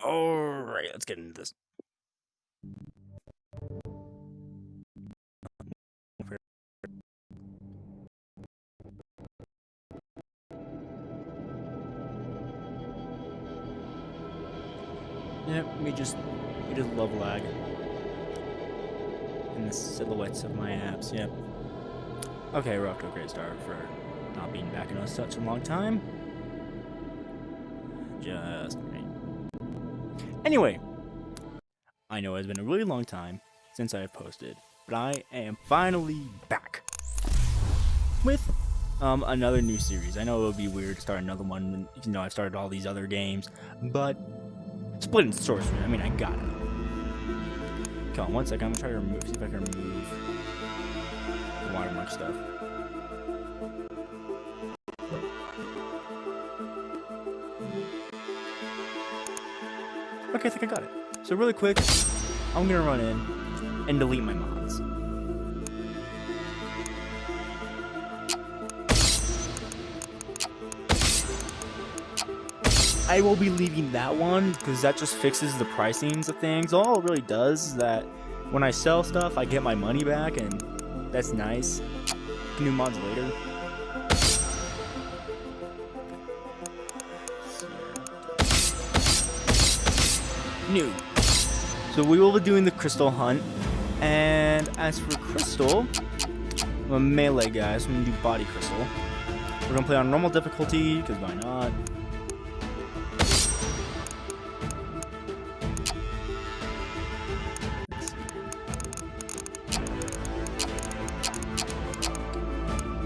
Alright, let's get into this. Yep, we just love lag. And the silhouettes of my apps, yep. Okay, we're off to a great start for not being back in such a long time. Just great. Anyway, I know it's been a really long time since I have posted, but I am finally back with another new series. I know it would be weird to start another one when, you know, I've started all these other games, but Split and Sorcery, I mean, I got it. Come on, 1 second, I'm gonna try to see if I can remove the watermark stuff. Okay, I think I got it. So really quick, I'm gonna run in and delete my mods. I will be leaving that one because that just fixes the pricings of things. All it really does is that when I sell stuff, I get my money back, and that's nice. New mods later. New. So we will be doing the crystal hunt, and as for crystal, I'm a melee guy, so I'm gonna do body crystal. We're gonna play on normal difficulty because why not?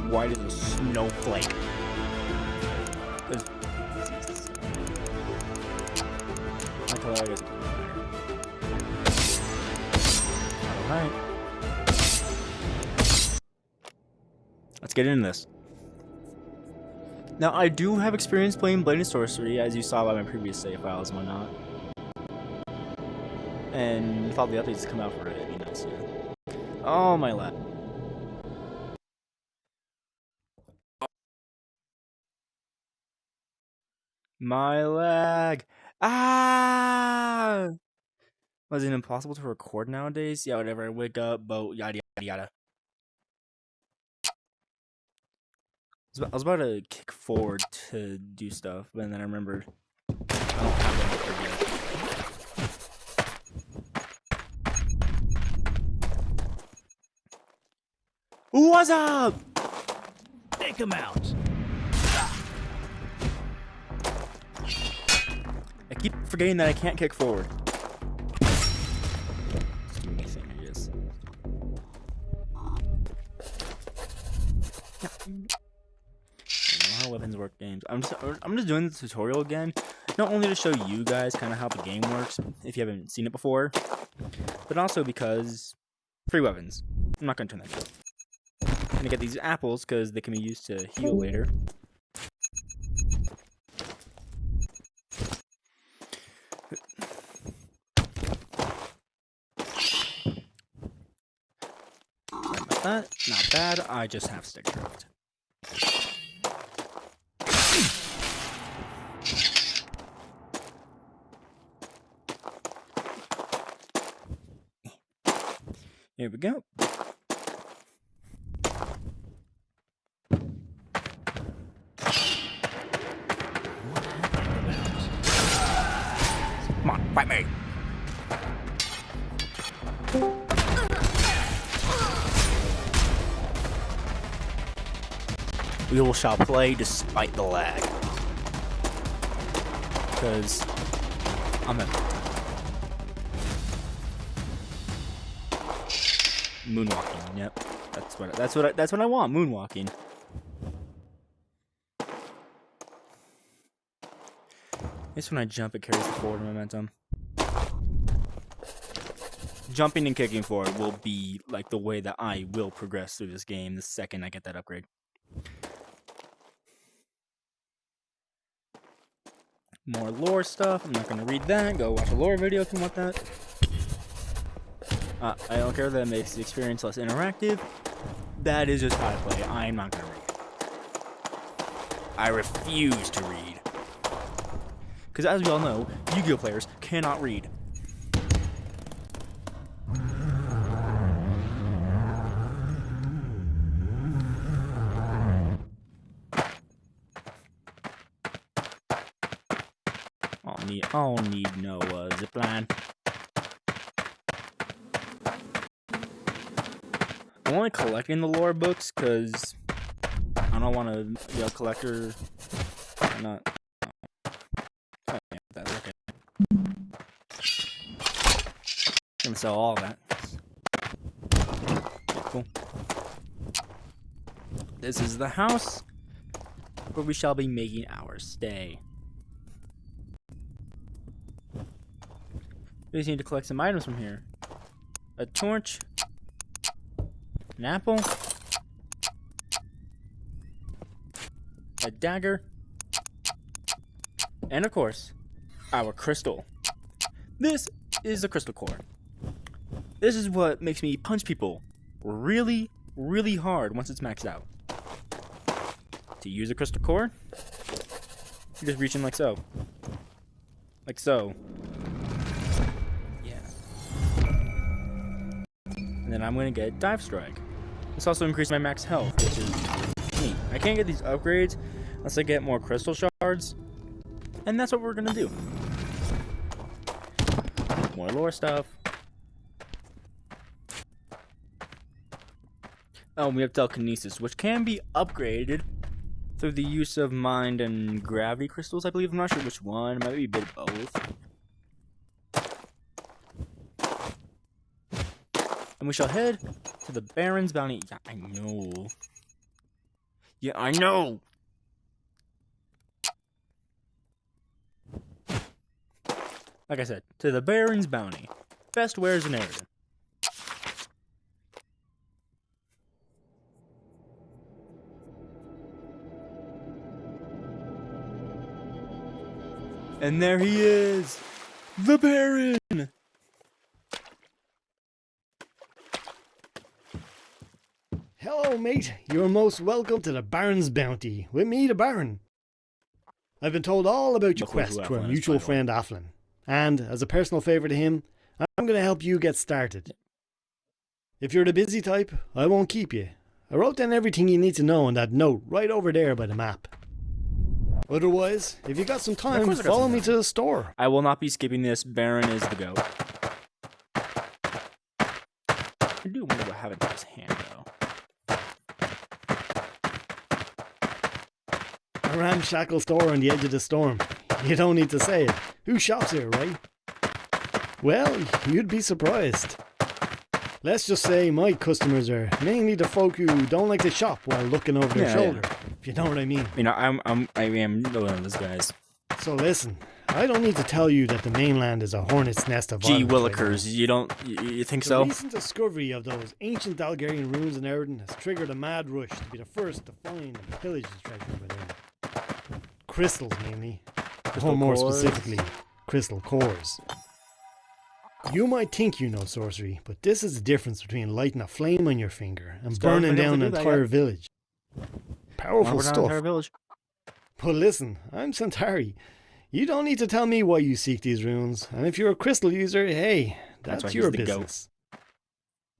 White as a snowflake. Alright. Let's get into this. Now, I do have experience playing Blade and Sorcery, as you saw by my previous save files and whatnot. And with all the updates to come out for it, it'd be nice, yeah. Oh, my lap. My lag. Ah! Was it impossible to record nowadays? Yeah, whatever. I wake up, boat, yada yada yada. I was about to kick forward to do stuff, but then I remembered I don't have that yet. What's up? Take him out. I keep forgetting that I can't kick forward. Stupid thing, I guess. I don't know how weapons work games. I'm just doing the tutorial again, not only to show you guys kind of how the game works if you haven't seen it before, but also because free weapons. I'm not gonna turn that down. I'm gonna get these apples because they can be used to heal later. That not bad. I just have stick drift. Here we go. Come on, fight me. We shall play despite the lag. Because I'm a moonwalking. Yep, that's what I want. Moonwalking. I guess when I jump, it carries the forward momentum. Jumping and kicking forward will be like the way that I will progress through this game the second I get that upgrade. More lore stuff. I'm not going to read that. Go watch a lore video if you want that. I don't care that it makes the experience less interactive. That is just how I play. I'm not going to read. I refuse to read. Because as we all know, Yu-Gi-Oh players cannot read. I'll need no zipline. I'm only collecting the lore books because I don't want to be a collector. I'm not. Oh, yeah, that's okay. I'm gonna sell all that. Cool. This is the house where we shall be making our stay. We just need to collect some items from here. A torch. An apple. A dagger. And of course, our crystal. This is the crystal core. This is what makes me punch people really, really hard once it's maxed out. To use a crystal core, you just reach in like so. Like so. And then I'm going to get Dive Strike. This also increased my max health, which is neat. I can't get these upgrades unless I get more crystal shards. And that's what we're going to do. More lore stuff. Oh, we have telekinesis, which can be upgraded through the use of mind and gravity crystals, I believe. I'm not sure which one. It might be a bit of both. And we shall head to the Baron's Bounty. Yeah, I know. Yeah, I know. Like I said, to the Baron's Bounty. Best wares in Arent. And there he is, the Baron. Hello, mate. You're most welcome to the Baron's Bounty. With me, the Baron. I've been told all about your quest to our mutual friend Aflin. And, as a personal favour to him, I'm going to help you get started. If you're the busy type, I won't keep you. I wrote down everything you need to know on that note right over there by the map. Otherwise, if you got some time, follow me to the store. I will not be skipping this. Baron is the goat. I do wonder what happened to his hand, though. A ramshackle store on the edge of the storm. You don't need to say it. Who shops here, right? Well, you'd be surprised. Let's just say my customers are mainly the folk who don't like to shop while looking over their shoulder, if you know what I mean. You know, I am one of those guys. So listen, I don't need to tell you that the mainland is a hornet's nest of Gee violence. willikers, you think so? The recent discovery of those ancient Dalgarian ruins in Arent has triggered a mad rush to be the first to find and pillage the treasure within. Crystals mainly, or more specifically, crystal cores. You might think you know sorcery, but this is the difference between lighting a flame on your finger and burning down an entire village. Powerful stuff. But listen, I'm Centauri. You don't need to tell me why you seek these runes, and if you're a crystal user, hey, that's your business.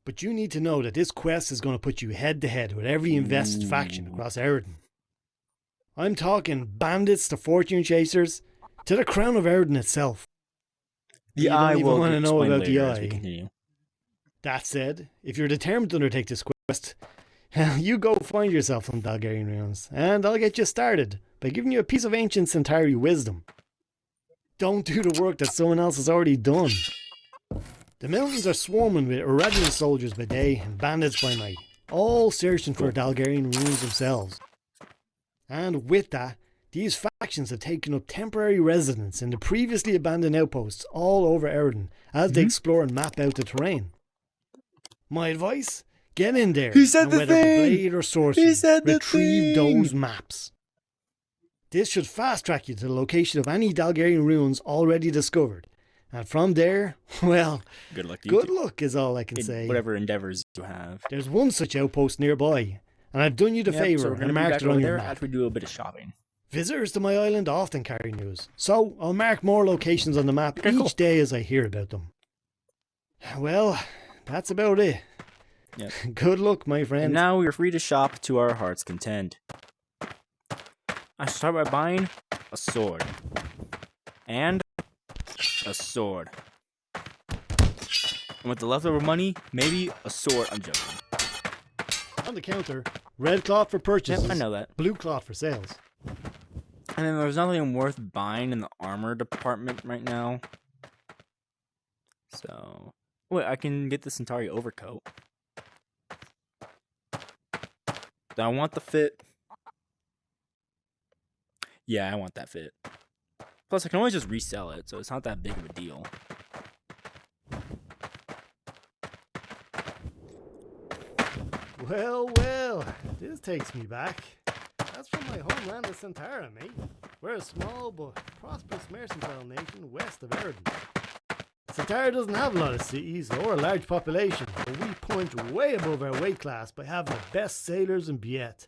But you need to know that this quest is going to put you head to head with every invested faction across Arent. I'm talking bandits to fortune chasers, to the crown of Arent itself. The Eye will want to know about the Eye. Eye. That said, if you're determined to undertake this quest, you go find yourself some Dalgarian runes, and I'll get you started by giving you a piece of ancient Centauri wisdom. Don't do the work that someone else has already done. The mountains are swarming with irregular soldiers by day and bandits by night, all searching for Dalgarian runes themselves. And with that, these factions have taken up temporary residence in the previously abandoned outposts all over Arent as they explore and map out the terrain. My advice? Get in there and whether blade or sorcery, retrieve those maps. This should fast track you to the location of any Dalgarian ruins already discovered. And from there, well, good luck is all I can say. Whatever endeavors you have. There's one such outpost nearby, and I've done you the favour and marked it on your map. After we do a bit of shopping. Visitors to my island often carry news, so I'll mark more locations on the map Okay, each cool. day as I hear about them. Well, that's about it. Yep. Good luck, my And friend. now we are free to shop to our heart's content. I should start by buying a sword. And a sword. And with the leftover money, maybe a sword. I'm joking. On the counter, red cloth for purchases, Yep, I know that. blue cloth for sales. And then there's nothing worth buying in the armor department right now. So, wait, I can get this entire overcoat. Do I want the fit? Yeah, I want that fit. Plus, I can always just resell it, so it's not that big of a deal. Well, this takes me back. That's from my homeland of Centara, mate. We're a small but prosperous mercantile nation west of Eridan. Centara doesn't have a lot of cities or a large population, but we punch way above our weight class by having the best sailors in Biet.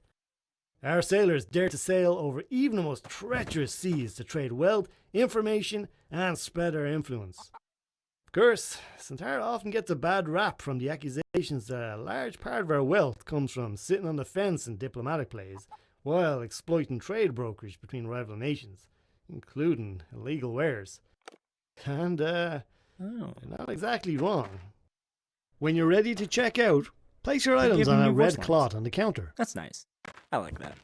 Our sailors dare to sail over even the most treacherous seas to trade wealth, information, and spread our influence. Of course, Centara often gets a bad rap from the accusations that a large part of our wealth comes from sitting on the fence in diplomatic plays, while exploiting trade brokerage between rival nations, including illegal wares. And, they're not exactly wrong. When you're ready to check out, place your items on a red cloth on the counter. That's nice. I like that.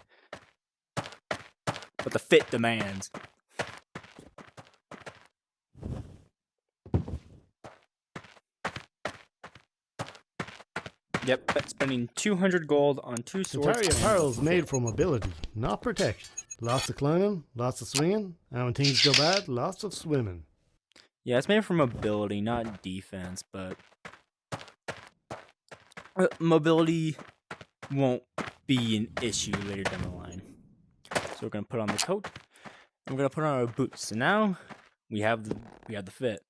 But the fit demands. Yep, spending 200 gold on 2 swords. Centari apparel is made for mobility, not protection. Lots of climbing, lots of swinging, and when things go bad, lots of swimming. Yeah, it's made for mobility, not defense, but mobility won't be an issue later down the line. So we're gonna put on the coat, and we're gonna put on our boots. So now we have the fit.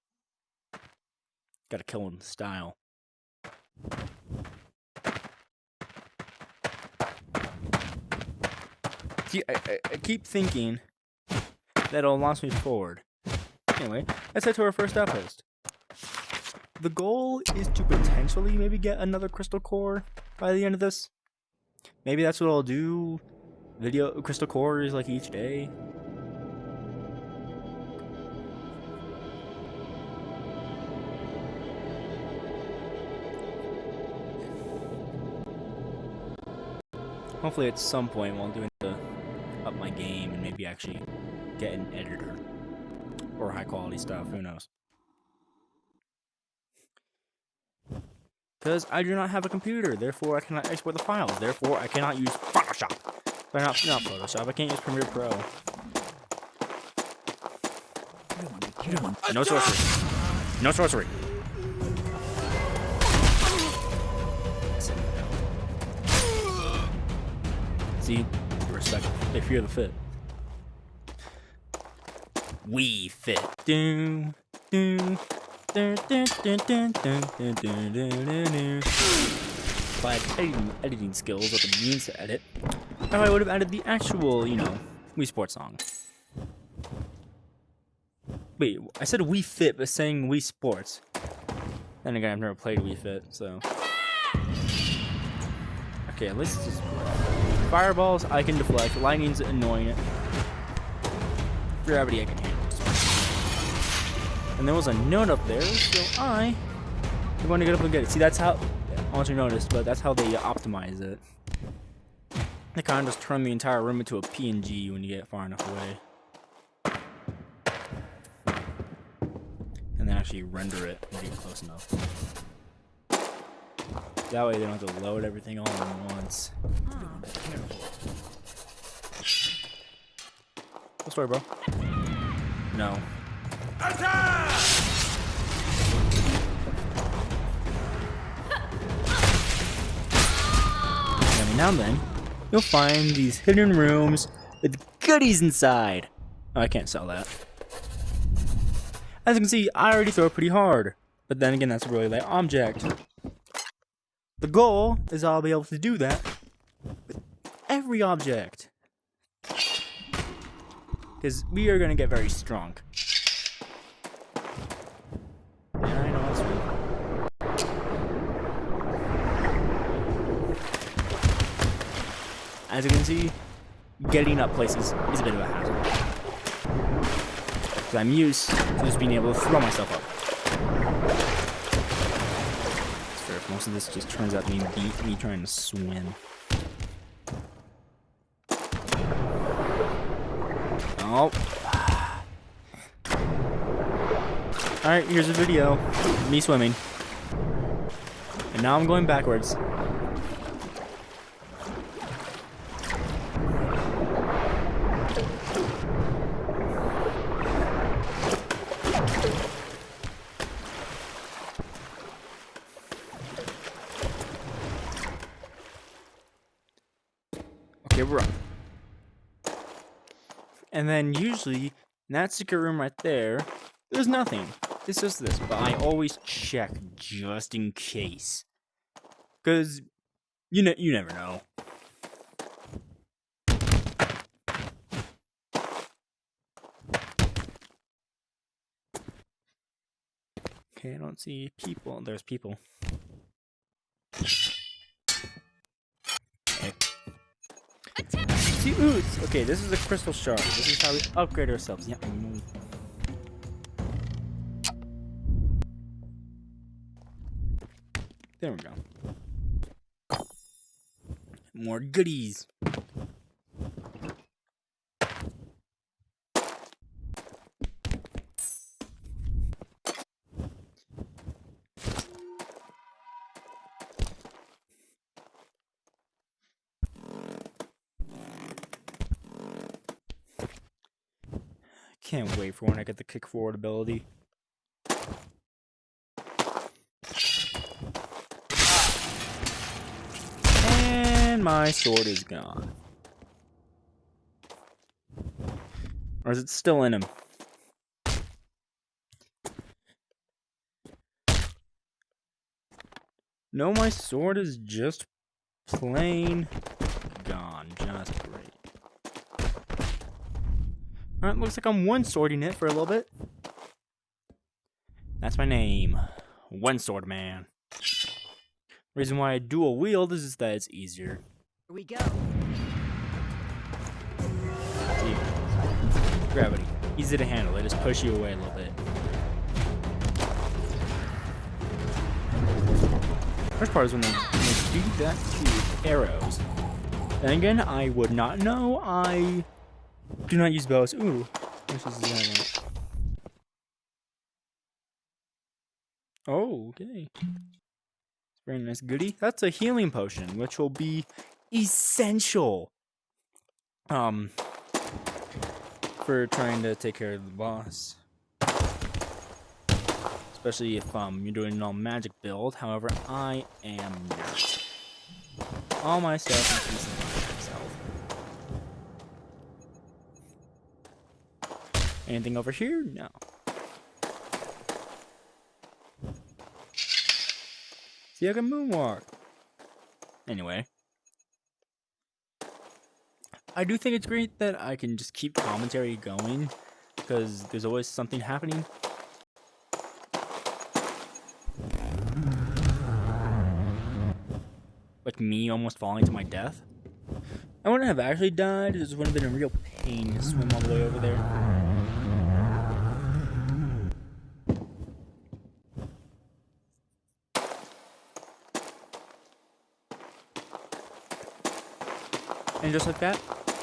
Gotta kill him in style. See, I keep thinking that it'll launch me forward. Anyway, let's head to our first outpost. The goal is to potentially maybe get another crystal core by the end of this. Maybe that's what I'll do. Video crystal cores like each day. Hopefully at some point while I'm doing the up my game and maybe actually get an editor or high quality stuff, who knows. Because I do not have a computer, therefore I cannot export the files, therefore I cannot use Photoshop. But not Photoshop, I can't use Premiere Pro. No sorcery. No sorcery. See, respect. They fear the fit. We fit. Doom, doom. If I had editing skills with the means to edit, I would have added the actual, Wii Sports song. Wait, I said Wii Fit, but saying Wii Sports. Then again, I've never played Wii Fit, so. Okay, let's just. Fireballs, I can deflect. Lightning's annoying. Gravity, I can handle. And there was a note up there, so I'm going to get up and get it. See, that's how, I don't know if you noticed, but that's how they optimize it. They kind of just turn the entire room into a PNG when you get far enough away. And then actually render it when you get close enough. That way they don't have to load everything all at once. What's story, bro? No. Attack! Every now and then, you'll find these hidden rooms with goodies inside. Oh, I can't sell that. As you can see, I already throw it pretty hard. But then again, that's a really light object. The goal is I'll be able to do that with every object. because we are going to get very strong. Yeah, I know it's weird. As you can see, getting up places is a bit of a hassle. Because I'm used to just being able to throw myself up. It's fair if most of this just turns out being me trying to swim. Oh. Alright, here's a video of me swimming. And now I'm going backwards. Okay, we're up. And then usually, in that secret room right there, there's nothing. It's just this, but I always check just in case. Because you never know. Okay, I don't see people. There's people. Okay. See, ooh, okay, this is a crystal shard. This is how we upgrade ourselves. Yeah, I know. There we go. More goodies. Can't wait for when I get the kick forward ability. And my sword is gone. Or is it still in him? No, my sword is just plain gone. Just great. Alright, looks like I'm one-swording it for a little bit. That's my name. One-sword man. Reason why I dual wield is that it's easier. Here we go. See, gravity. Easy to handle. They just push you away a little bit. First part is when they do that to arrows. Then again, I would not know. I do not use bows. Ooh, this is the other one. Oh, okay. Very nice goodie. That's a healing potion, which will be essential. For trying to take care of the boss. Especially if you're doing an all magic build. However, I am not. All my stuff is decent by myself. Anything over here? No. See, I can moonwalk. Anyway. I do think it's great that I can just keep commentary going, because there's always something happening. Like me almost falling to my death. I wouldn't have actually died, it would have been a real pain to swim all the way over there. And just like that,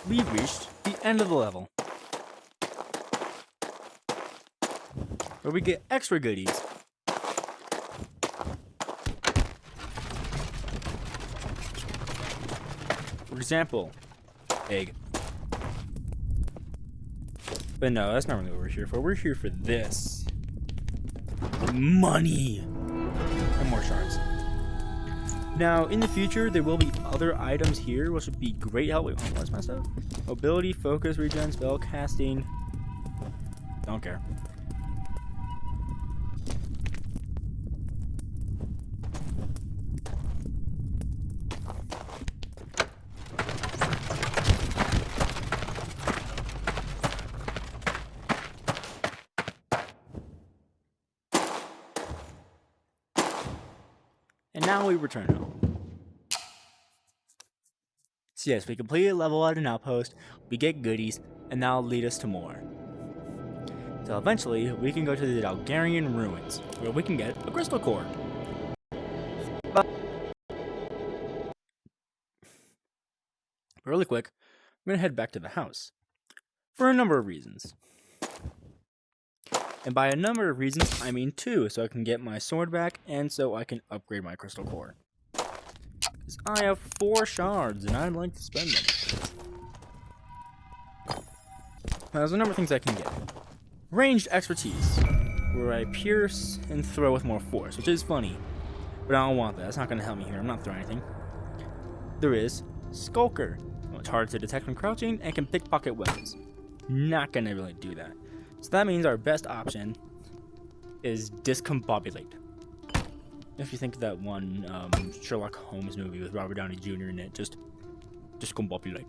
we've reached the end of the level. Where we get extra goodies. For example, egg. But no, that's not really what we're here for. We're here for this. Money! And more shards. Now, in the future, there will be other items here, which would be great help. Wait, what's my stuff? Mobility, focus, regen, spell casting. Don't care. And now we return home. So yes, we completed a level at an outpost, we get goodies, and that'll lead us to more. So eventually, we can go to the Dalgarian ruins, where we can get a crystal core. But really quick, I'm gonna head back to the house. For a number of reasons. And by a number of reasons, I mean 2, so I can get my sword back, and so I can upgrade my crystal core. Because I have 4 shards, and I'd like to spend them. Now, there's a number of things I can get. Ranged expertise, where I pierce and throw with more force, which is funny. But I don't want that, that's not going to help me here, I'm not throwing anything. There is Skulker. Well, it's hard to detect when crouching, and can pickpocket weapons. Not going to really do that. So that means our best option is discombobulate. If you think of that one Sherlock Holmes movie with Robert Downey Jr. in it, just discombobulate.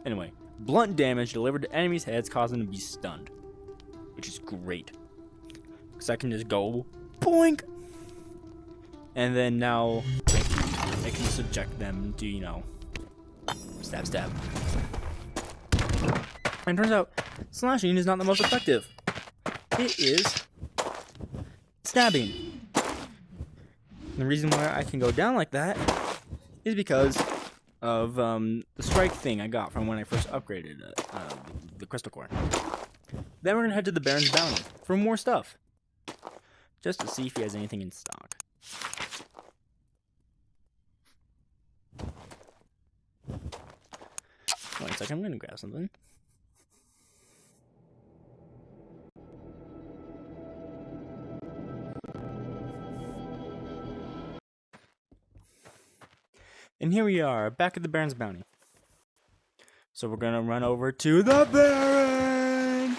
Anyway, blunt damage delivered to enemies' heads, causing them to be stunned, which is great. Because I can just go boink, and then now I can subject them to, you know, stab, stab. And it turns out, slashing is not the most effective. It is stabbing. And the reason why I can go down like that is because of the strike thing I got from when I first upgraded the crystal core. Then we're going to head to the Baron's Bounty for more stuff. Just to see if he has anything in stock. Wait a second, I'm going to grab something. And here we are, back at the Baron's Bounty. So we're gonna run over to the Baron!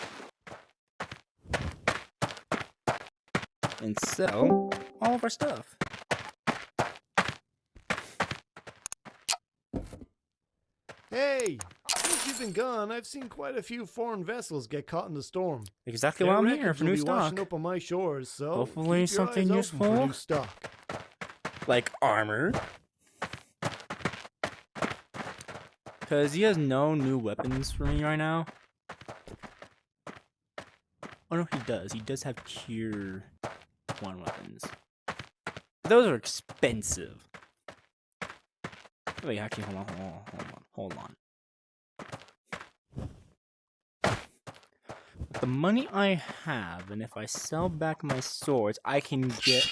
And sell all of our stuff. Hey, since you've been gone, I've seen quite a few foreign vessels get caught in the storm. Exactly why I'm here, for new stock. Washing up on my shores, so hopefully keep your something eyes open for useful. new stock. Like armor. Because he has no new weapons for me right now. Oh no, he does. He does have tier 1 weapons. Those are expensive. Wait, actually, hold on. With the money I have, and if I sell back my swords, I can get...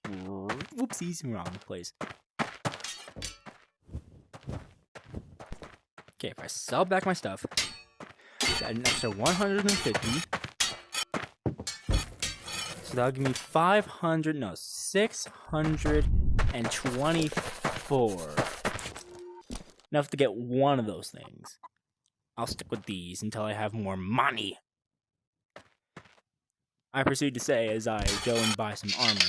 Whoopsies, wrong place. Okay, if I sell back my stuff, add an extra 150. So that'll give me 624. Enough to get one of those things. I'll stick with these until I have more money. I proceed to say as I go and buy some armor.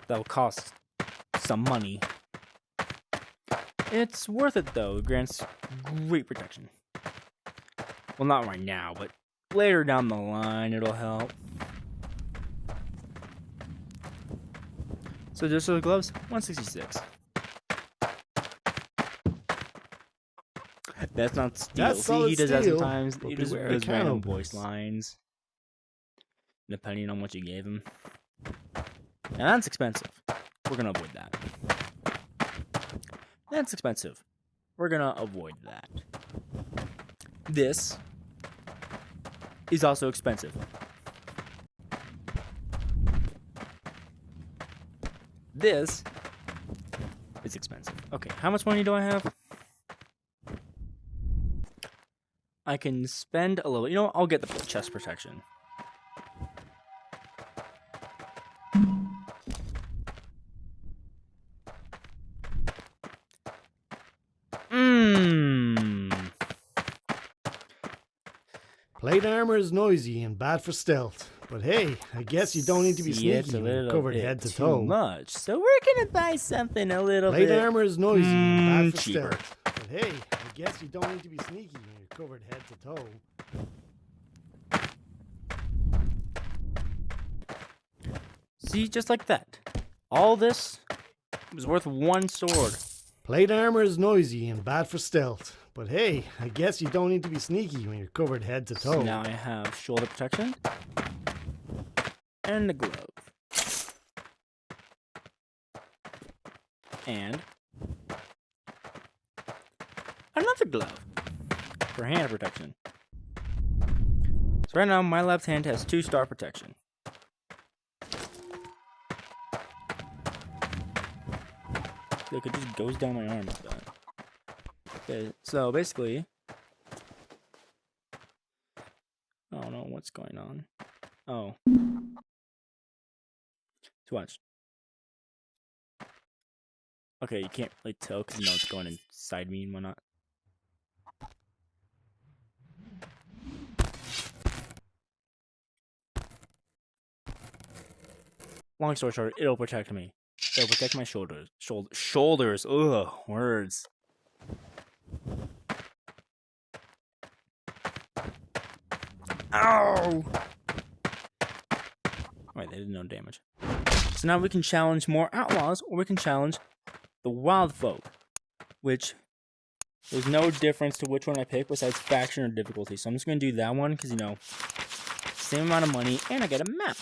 That'll cost some money. It's worth it though, it grants great protection. Well, not right now, but later down the line it'll help. So just for the gloves, 166. That's not steel. That's See, he does that steel, sometimes. but He just beware does random cannibals. voice lines. Depending on what you gave him. Now that's expensive. We're gonna avoid that. That's expensive. We're gonna avoid that. This is also expensive. This is expensive. Okay, how much money do I have? I can spend a little. You know what? I'll get the chest protection. Plate armor is noisy and bad for stealth. But hey, I guess you don't need to be See, it's sneaky a when you're little covered bit head to too toe. much. So we're gonna buy something a little Plate bit armor is noisy and bad for cheaper. stealth. But hey, I guess you don't need to be sneaky when you're covered head to toe. See, just like that. All this was worth one sword. Plate armor is noisy and bad for stealth. But hey, I guess you don't need to be sneaky when you're covered head to toe. So now I have shoulder protection. And a glove. And another glove for hand protection. So right now my left hand has 2-star protection. Look, it just goes down my arm like that. Okay, so basically, I don't know what's going on. Oh. So watch. Okay, you can't really tell because you know it's going inside me and whatnot. Long story short, it'll protect me. It'll protect my shoulders. Shoulders. Ugh, words. Ow! Alright, they did no damage. So now we can challenge more outlaws, or we can challenge the wild folk. Which, there's no difference to which one I pick besides faction or difficulty. So I'm just going to do that one, because, you know, same amount of money, and I get a map.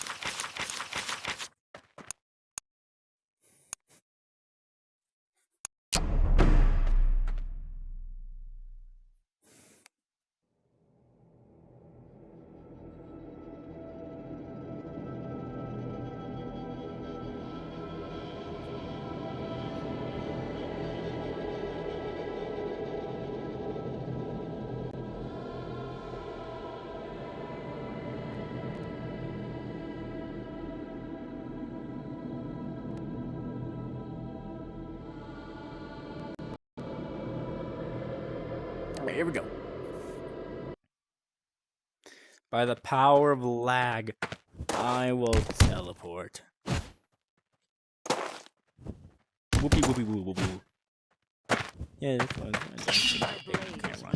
Alright, here we go. By the power of lag, I will teleport. Whoopie whoopie woo woo woo. Yeah, that's what I can't run.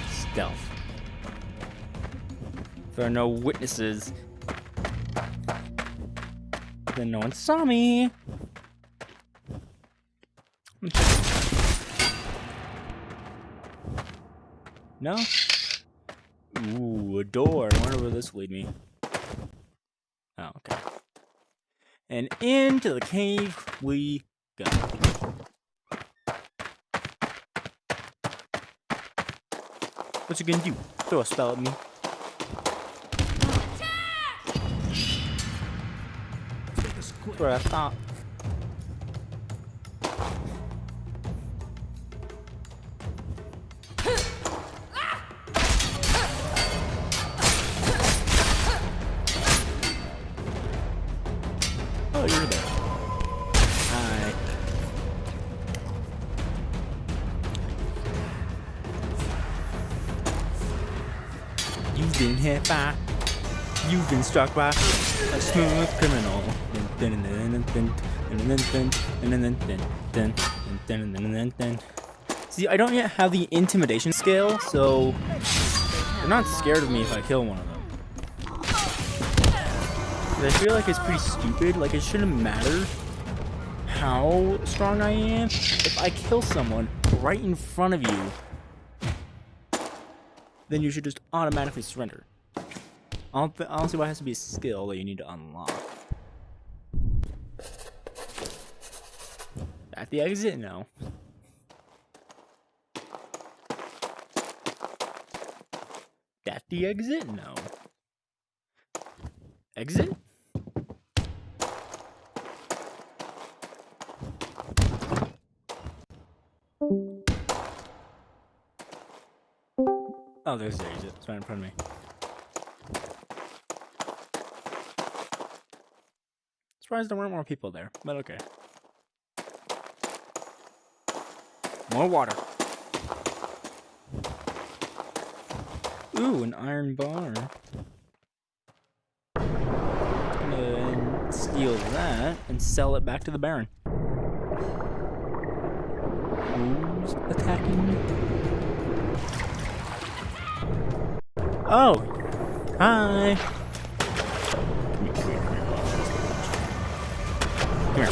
Stealth. There are no witnesses. Then no one saw me. No? Ooh, a door. I wonder where this will lead me. Oh, okay. And into the cave we go. What you gonna do? Throw a spell at me? That's what I thought. Oh, you're there. Hi. You've been hit by. You've been struck by a smooth criminal. See, I don't yet have the intimidation scale, so they're not scared of me if I kill one of them. But I feel like it's pretty stupid. Like, it shouldn't matter how strong I am. If I kill someone right in front of you, then you should just automatically surrender. I don't see why it has to be a skill that you need to unlock. At the exit? No. At the exit? No. Exit? Oh, there's the exit. It's right in front of me. Surprised there weren't more people there, but okay. More water. Ooh, an iron bar. I'm gonna steal that and sell it back to the Baron. Who's attacking me? Oh! Hi. Come here.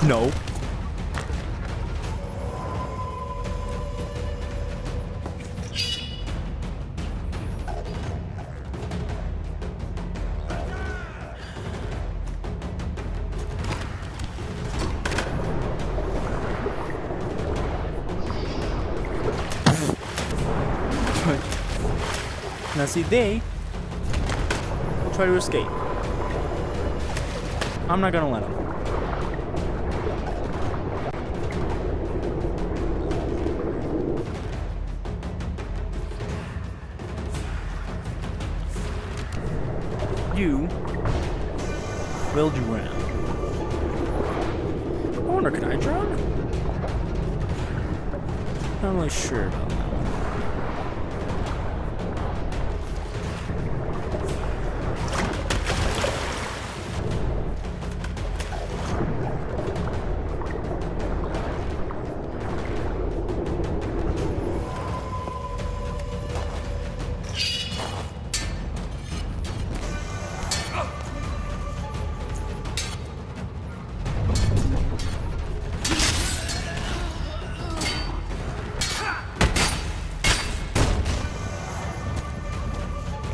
No. Now see, they will try to escape. I'm not gonna let them. You will drown. I wonder, can I drown? Not really sure about that.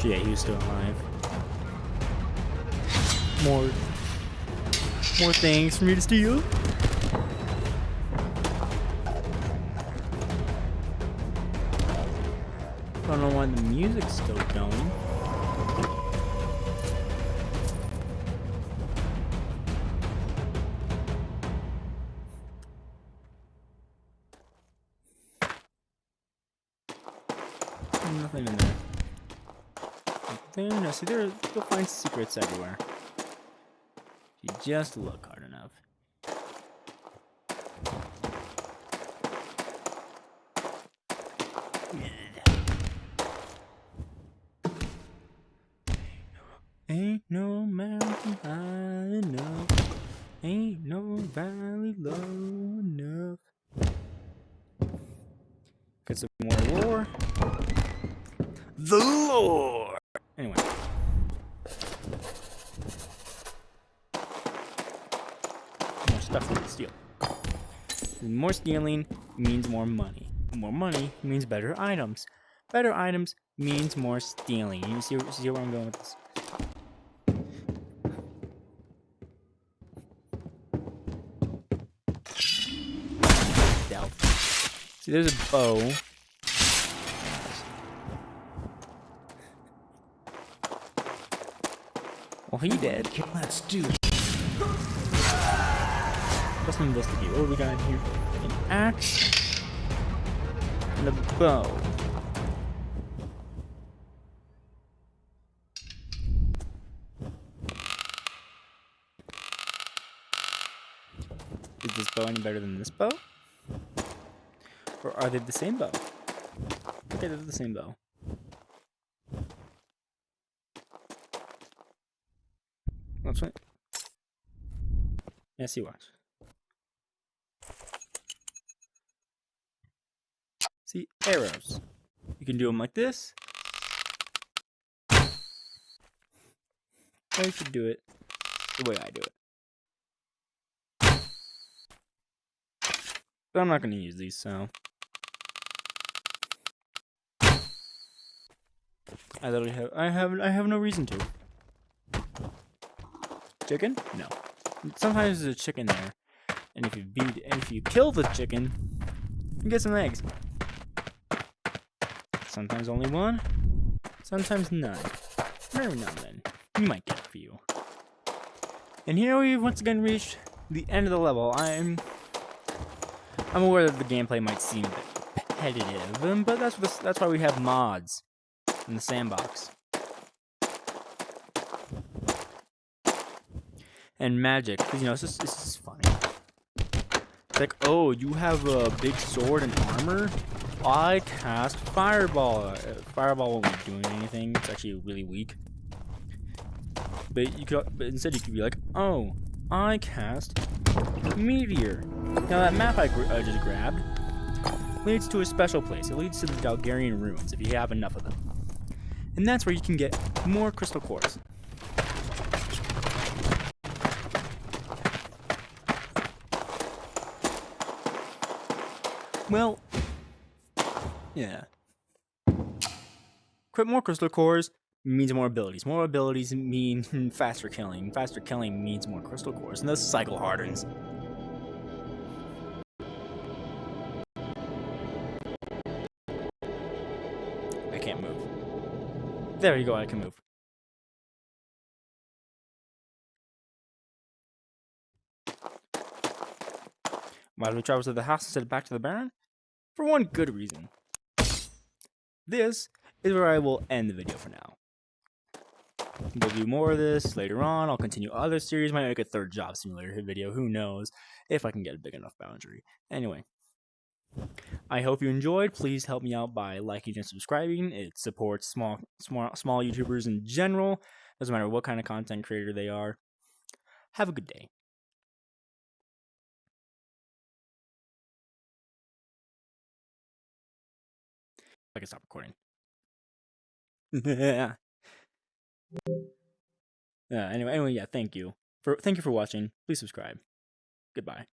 Yeah, he was still alive. More things for me to steal. Don't know why the music's still going. Nothing in there. No, see, you'll find secrets everywhere. If you just look hard enough. Ain't no mountain high enough. Ain't no valley low enough. Get some more lore. The lore! Anyway. More stuff we can steal. More stealing means more money. More money means better items. Better items means more stealing. You see where I'm going with this? Stealth. See, there's a bow. Well, he dead. Let's do it. Let's investigate. What do we got in here? An axe and a bow. Is this bow any better than this bow? Or are they the same bow? Okay, they're the same bow. That's right. Yeah, see, watch. See, arrows. You can do them like this. Or you could do it the way I do it. But I'm not going to use these, so. I literally have no reason to. Chicken? No. Sometimes there's a chicken there, and if you kill the chicken, you get some eggs. Sometimes only one, sometimes none. Every now and then, you might get a few. And here we've once again reached the end of the level. I'm aware that the gameplay might seem a bit repetitive, but that's why we have mods in the sandbox. And magic, because, you know, it's just funny. It's like, oh, you have a big sword and armor? I cast Fireball. Fireball won't be doing anything. It's actually really weak. But instead you could be like, oh, I cast Meteor. Now that map I just grabbed leads to a special place. It leads to the Dalgarian ruins, if you have enough of them. and that's where you can get more crystal cores. Well, yeah. More crystal cores means more abilities. More abilities mean faster killing. Faster killing means more crystal cores, and the cycle hardens. I can't move. There you go, I can move. Why do we travel to the house instead of back to the barren? For one good reason. This is where I will end the video for now. We'll do more of this later on. I'll continue other series. Might make a third job simulator video. Who knows if I can get a big enough boundary. Anyway, I hope you enjoyed. Please help me out by liking and subscribing. It supports small YouTubers in general. Doesn't matter what kind of content creator they are. Have a good day. I can stop recording. Anyway, yeah, thank you for watching. Please subscribe. Goodbye.